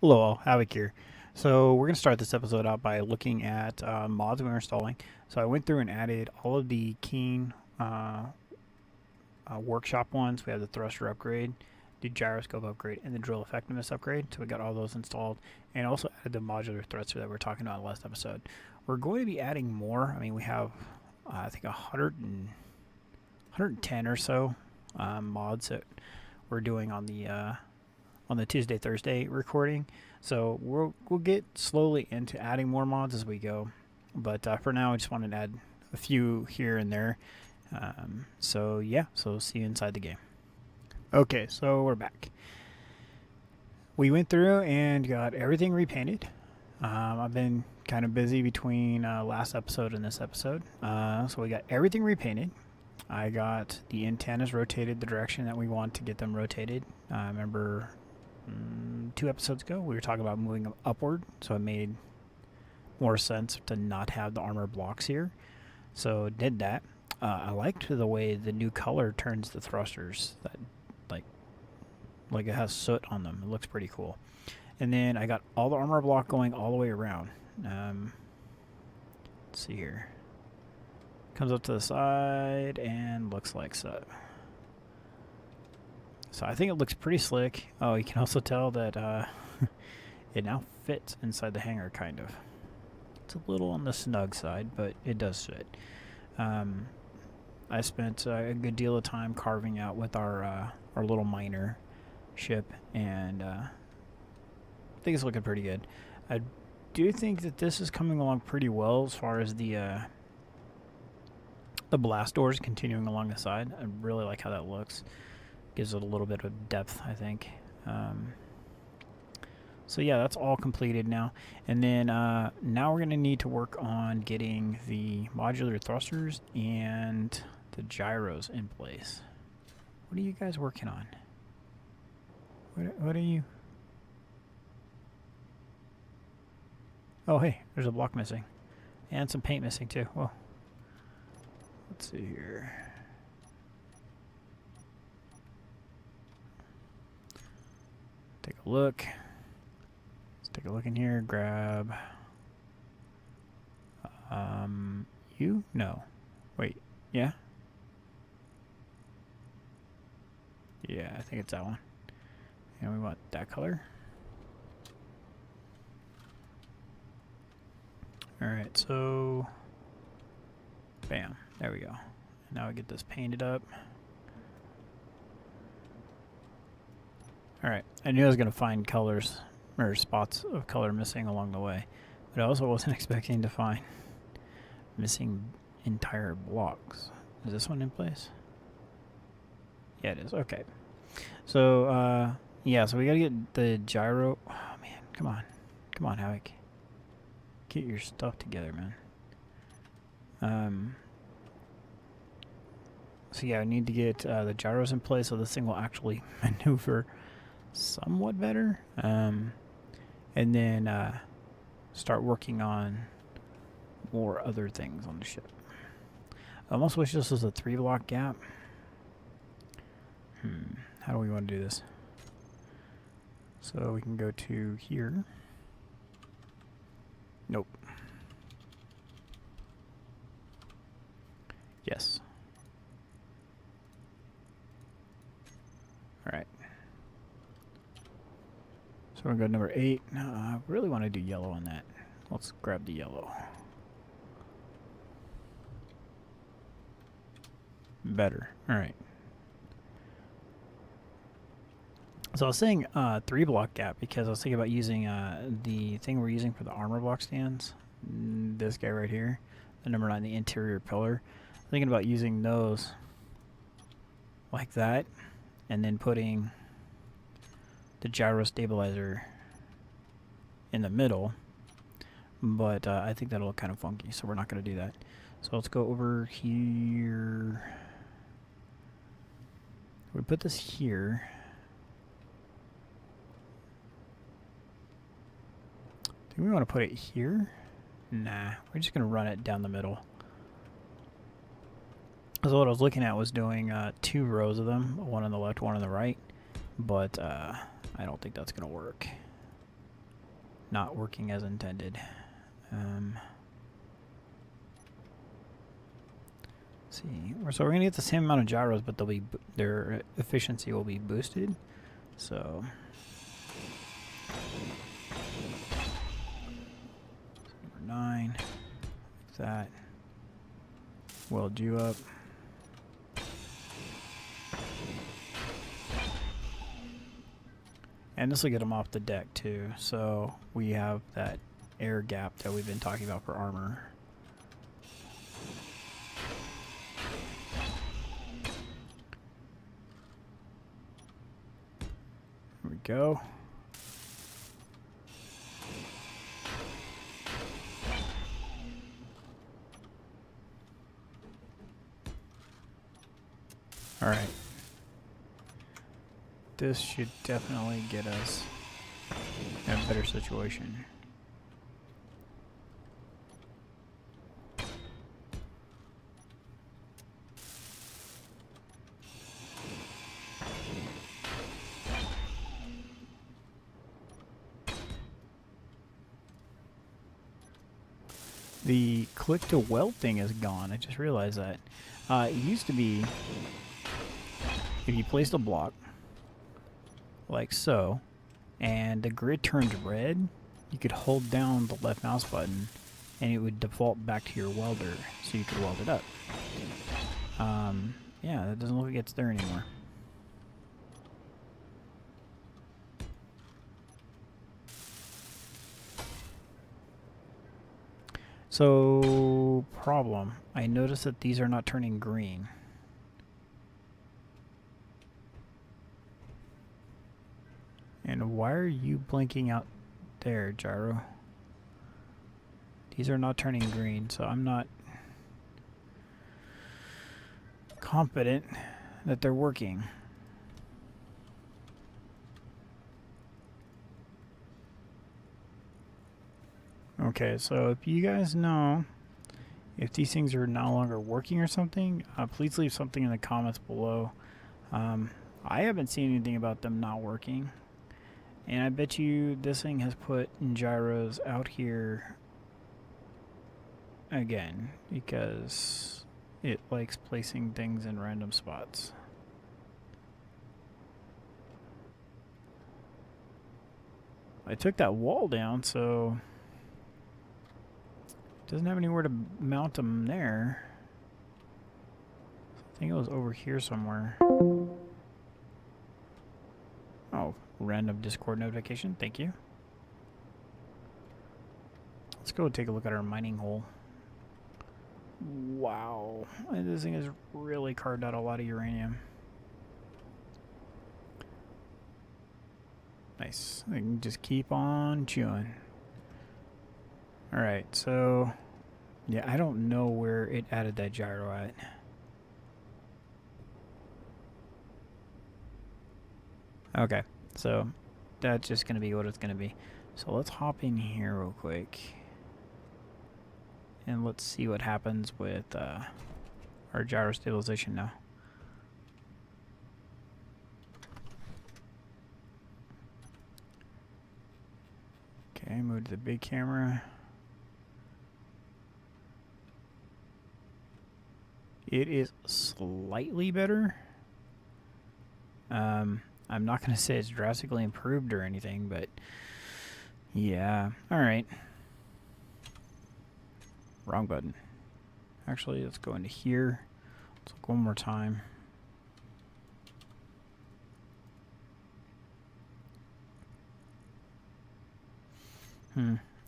Hello all, Havoc here. So we're going to start this episode out by looking at mods we were installing. So I went through and added all of the Keen workshop ones. We have the thruster upgrade, the gyroscope upgrade, and the drill effectiveness upgrade. So we got all those installed, and also added the modular thruster that we were talking about last episode. We're going to be adding more. I mean, we have I think 110 or so mods that we're doing on the Tuesday Thursday recording. So we'll get slowly into adding more mods as we go. But for now, I just wanted to add a few here and there. So yeah, so see you inside the game. Okay, so we're back. We went through and got everything repainted. I've been kind of busy between last episode and this episode. So we got everything repainted. I got the antennas rotated the direction that we want to get them rotated. Remember 2 episodes ago we were talking about moving them upward, so it made more sense to not have the armor blocks here. So did that. I liked the way the new color turns the thrusters, that like it has soot on them. It looks pretty cool. And then I got all the armor block going all the way around. Let's see here. Comes up to the side and looks like so. So I think it looks pretty slick. Oh, you can also tell that it now fits inside the hangar, kind of. It's a little on the snug side, but it does fit. I spent a good deal of time carving out with our little miner ship, and I think it's looking pretty good. I do think that this is coming along pretty well as far as the blast doors continuing along the side. I really like how that looks. Gives it a little bit of depth, I think. So yeah, that's all completed now. And then now we're going to need to work on getting the modular thrusters and the gyros in place. What are you guys working on? What are you? Oh, hey, there's a block missing. And some paint missing, too. Whoa. Let's see here. Take a look. Let's take a look in here. Grab. You? No. Wait. Yeah? Yeah, I think it's that one. And we want that color. Alright, so. Bam. There we go. Now we get this painted up. Alright, I knew I was going to find colors, or spots of color missing along the way, but I also wasn't expecting to find missing entire blocks. Is this one in place? Yeah, it is. Okay. So, yeah, so we got to get the gyro. Oh, man, come on. Come on, Havoc. Get your stuff together, man. So, yeah, I need to get the gyros in place so this thing will actually maneuver somewhat better, and then start working on more other things on the ship. I almost wish this was a 3-block gap. How do we want to do this? So we can go to here. Nope. Yes. All right. So we're going to go number 8. I really want to do yellow on that. Let's grab the yellow. Better. All right. So I was saying 3-block gap because I was thinking about using the thing we're using for the armor block stands. This guy right here. The number 9, the interior pillar. Thinking about using those like that. And then putting the gyro stabilizer in the middle, but I think that'll look kind of funky, so we're not going to do that. So let's go over here. We put this here. Do we want to put it here? Nah, we're just going to run it down the middle. So what I was looking at was doing 2 rows of them, one on the left, one on the right, but I don't think that's going to work. not working as intended. Let's see, so we're gonna get the same amount of gyros, but they'll be their efficiency will be boosted. So number 9, like that. Weld you up. And this will get them off the deck too, so we have that air gap that we've been talking about for armor. There we go. All right. This should definitely get us in a better situation. The click to weld thing is gone. I just realized that. It used to be if you placed a block like so, and the grid turned red, you could hold down the left mouse button and it would default back to your welder so you could weld it up. Yeah, that doesn't look like it's there anymore. So, problem. I noticed that these are not turning green. And why are you blinking out there, gyro? These are not turning green, so I'm not confident that they're working. Okay, so if you guys know if these things are no longer working or something, please leave something in the comments below. I haven't seen anything about them not working. And I bet you this thing has put gyros out here again because it likes placing things in random spots. I took that wall down, so it doesn't have anywhere to mount them there. I think it was over here somewhere. Oh, random Discord notification. Thank you. Let's go take a look at our mining hole. Wow. This thing has really carved out a lot of uranium. Nice. I can just keep on chewing. Alright, so yeah, I don't know where it added that gyro at. Okay, so that's just going to be what it's going to be. So let's hop in here real quick. And let's see what happens with our gyro stabilization now. Okay, move to the big camera. It is slightly better. I'm not going to say it's drastically improved or anything, but yeah. Alright. Wrong button. Actually, let's go into here. Let's look one more time.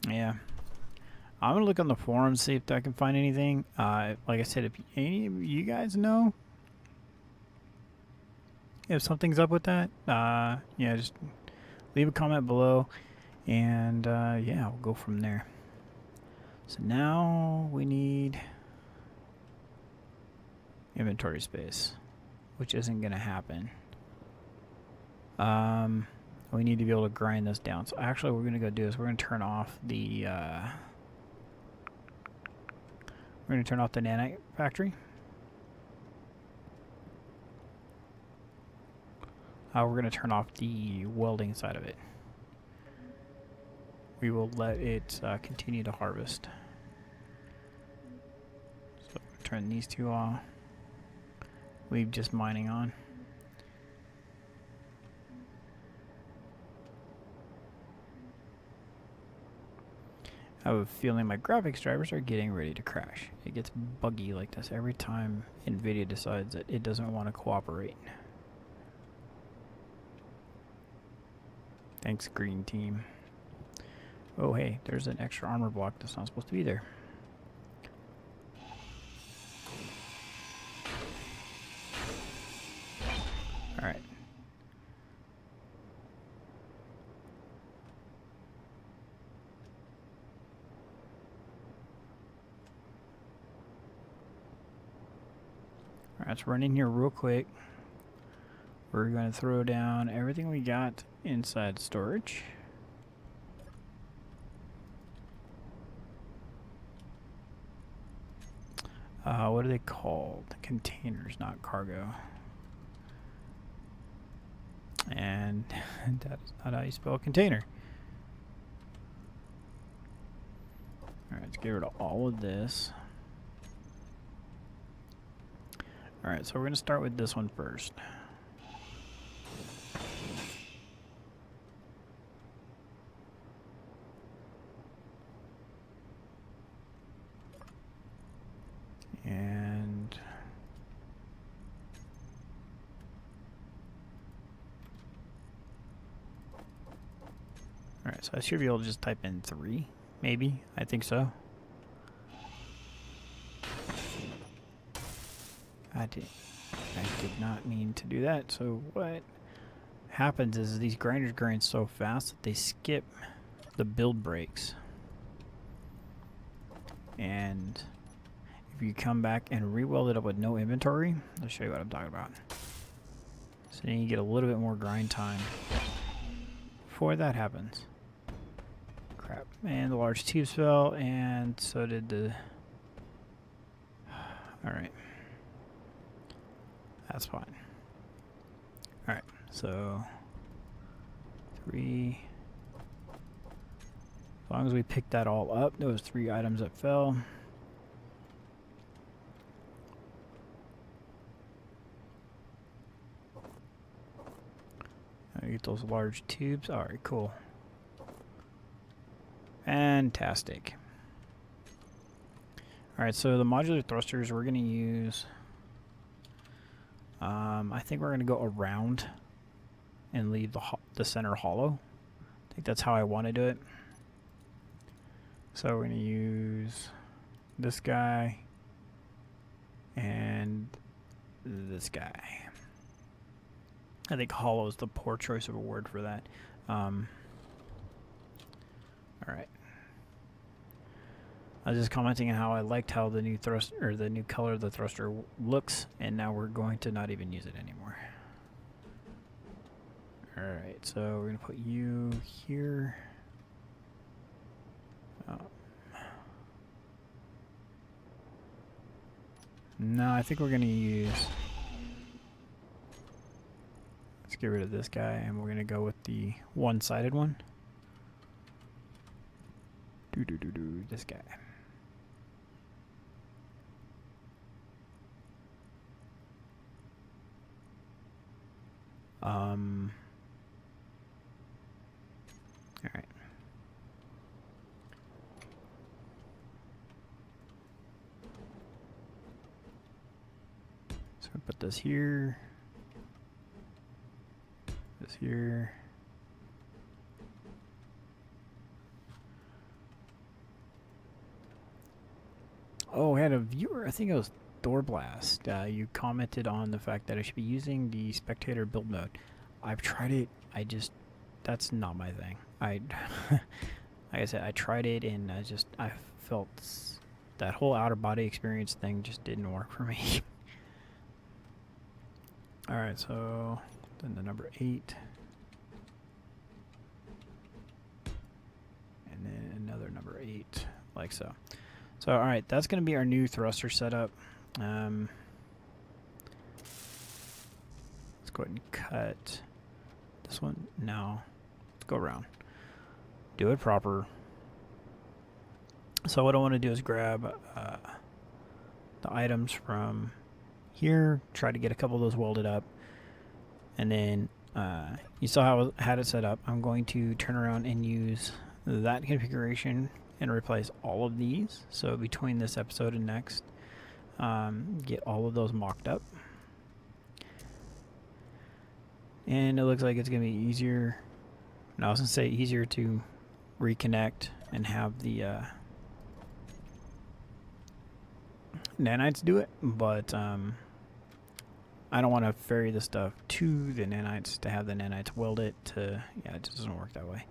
Yeah. I'm going to look on the forums, see if I can find anything. Like I said, if any of you guys know if something's up with that, yeah, just leave a comment below, and yeah, we'll go from there. So now we need inventory space, which isn't going to happen. We need to be able to grind this down. So actually what we're going to go do is we're going to turn off the nanite factory. We're going to turn off the welding side of it. we will let it continue to harvest. So turn these two off. Leave just mining on. I have a feeling my graphics drivers are getting ready to crash. It gets buggy like this every time NVIDIA decides that it doesn't want to cooperate. Thanks, green team. Oh, hey, there's an extra armor block that's not supposed to be there. Alright. Alright, let's run in here real quick. We're going to throw down everything we got inside storage. What are they called? Containers, not cargo. And that is not how you spell container. Alright, let's get rid of all of this. Alright, so we're going to start with this one first. And alright, so I should be able to just type in 3, maybe. I think so. I did not mean to do that. So what happens is these grinders grind so fast that they skip the build breaks. And if you come back and re-weld it up with no inventory, I'll show you what I'm talking about. So then you get a little bit more grind time before that happens. Crap. And the large tubes fell, and so did the... Alright. That's fine. Alright, so 3. As long as we pick that all up, those 3 items that fell. I get those large tubes. Alright, cool. Fantastic. Alright, so the modular thrusters we're going to use... I think we're going to go around and leave the center hollow. I think that's how I want to do it. So we're going to use this guy and this guy. I think hollow is the poor choice of a word for that. Alright. I was just commenting on how I liked how the new thruster, or the new color of the thruster looks, and now we're going to not even use it anymore. Alright, so we're going to put you here. No, I think we're going to use... Let's get rid of this guy, and we're going to go with the one-sided one. This guy. All right. So we put this here. This here. Oh, I had a viewer, I think it was Doorblast. You commented on the fact that I should be using the spectator build mode. I've tried it. That's not my thing. Like I said, I tried it and I felt that whole outer body experience thing just didn't work for me. Alright, so then the number 8. And then another number 8, like so. So, alright, that's going to be our new thruster setup. Let's go ahead and cut this one. No, let's go around. do it proper. So what I want to do is grab the items from here, try to get a couple of those welded up, and then you saw how I had it set up. I'm going to turn around and use that configuration and replace all of these. So between this episode and next, get all of those mocked up. And it looks like it's going to be easier. No, I was going to say easier to reconnect and have the nanites do it, but I don't want to ferry the stuff to the nanites to have the nanites weld it to, yeah, it just doesn't work that way.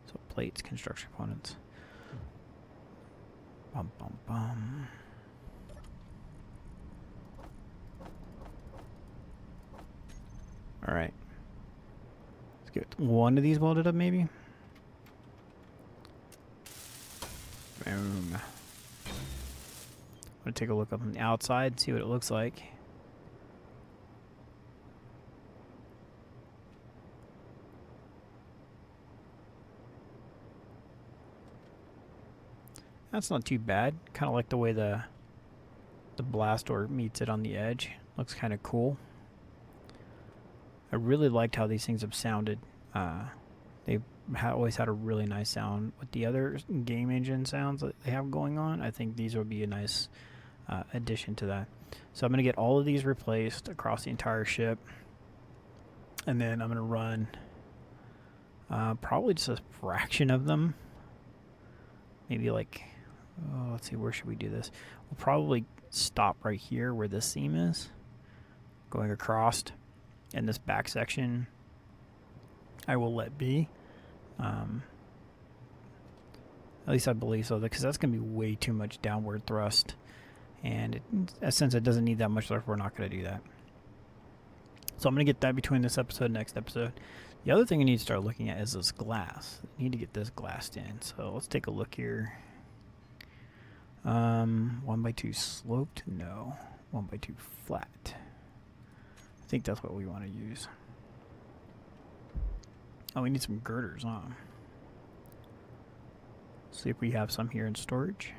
So plates, construction components. Bum, bum, bum. All right. Let's get one of these welded up maybe. Boom. I'm going to take a look up on the outside, see what it looks like. That's not too bad. Kind of like the way the blast door meets it on the edge. Looks kind of cool. I really liked how these things have sounded. They've always had a really nice sound with the other game engine sounds that they have going on. I think these would be a nice addition to that. So I'm going to get all of these replaced across the entire ship. And then I'm going to run probably just a fraction of them. Maybe like, oh, let's see, where should we do this? We'll probably stop right here where this seam is. Going across. And this back section I will let be. At least I believe so, because that's going to be way too much downward thrust. And since it doesn't need that much thrust, we're not going to do that. So I'm going to get that between this episode and next episode. The other thing I need to start looking at is this glass. I need to get this glassed in. So let's take a look here. 1x2 sloped? No. 1x2 flat. I think that's what we want to use. Oh, we need some girders, huh? See if we have some here in storage.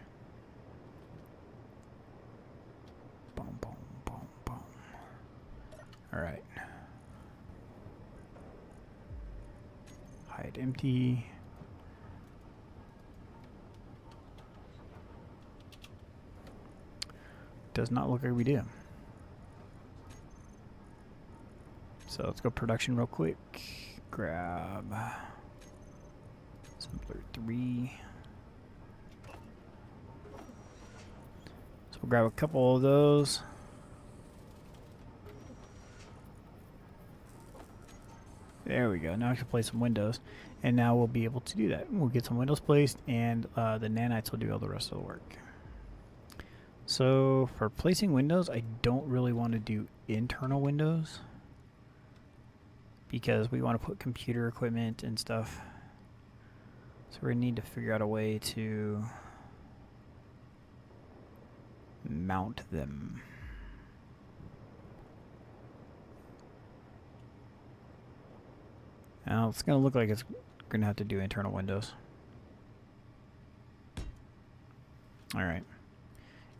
Boom, boom, boom, boom. All right. Hide empty. Does not look like we do. So let's go production real quick. Grab Simpler 3. So we'll grab a couple of those. There we go. Now I can place some windows. And now we'll be able to do that. We'll get some windows placed, and the nanites will do all the rest of the work. So for placing windows, I don't really want to do internal windows, because we want to put computer equipment and stuff. So we're going to need to figure out a way to mount them. Now it's going to look like it's going to have to do internal windows. Alright.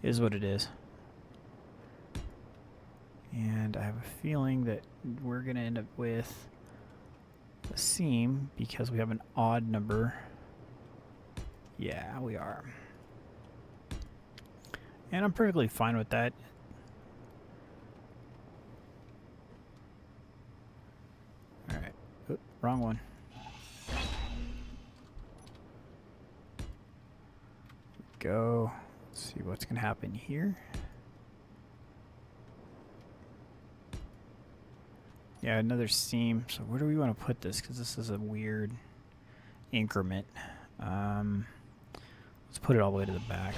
Is what it is. And I have a feeling that we're going to end up with a seam because we have an odd number. Yeah, we are. And I'm perfectly fine with that. Alright. Oop, wrong one. Go. Let's see what's going to happen here. Yeah, another seam. So where do we want to put this? Because this is a weird increment. Let's put it all the way to the back.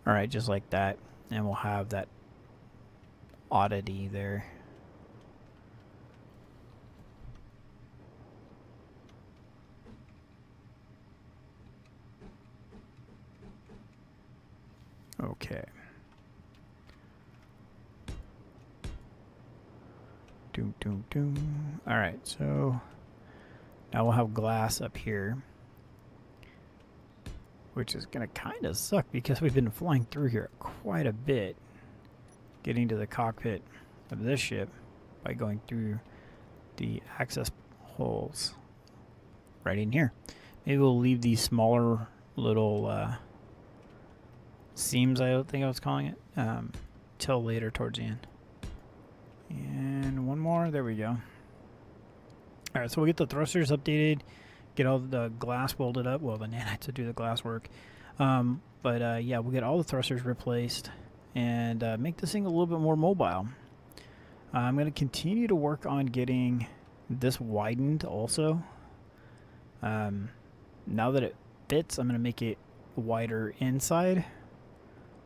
Alright, just like that. And we'll have that oddity there. Okay. Alright, so now we'll have glass up here, which is going to kind of suck because we've been flying through here quite a bit, getting to the cockpit of this ship by going through the access holes right in here. Maybe we'll leave these smaller little seams, I think I was calling it, till later towards the end. And one more, there we go. Alright, so we'll get the thrusters updated, get all the glass welded up, well, the nanites to do the glass work. Yeah, we'll get all the thrusters replaced and make this thing a little bit more mobile. I'm going to continue to work on getting this widened also. Now that it fits, I'm going to make it wider inside.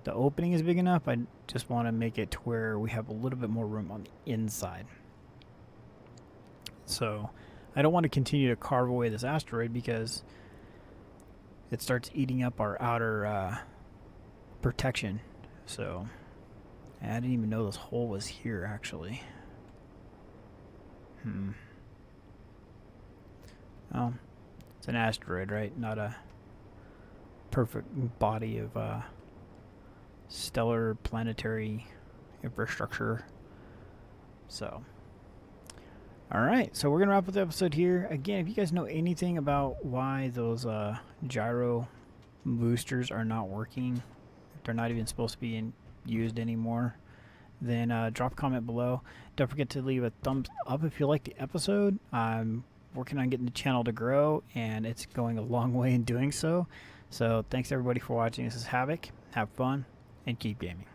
The opening is big enough. I just want to make it to where we have a little bit more room on the inside. So I don't want to continue to carve away this asteroid because it starts eating up our outer protection. So I didn't even know this hole was here actually. Oh, it's an asteroid, right? Not a perfect body of stellar planetary infrastructure. So alright, so we're going to wrap up the episode here. Again, if you guys know anything about why those gyro boosters are not working, if they're not even supposed to be used anymore, then drop a comment below. Don't forget to leave a thumbs up if you like the episode. I'm working on getting the channel to grow, and it's going a long way in doing so. So thanks everybody for watching. This is Havoc. Have fun and keep gaming.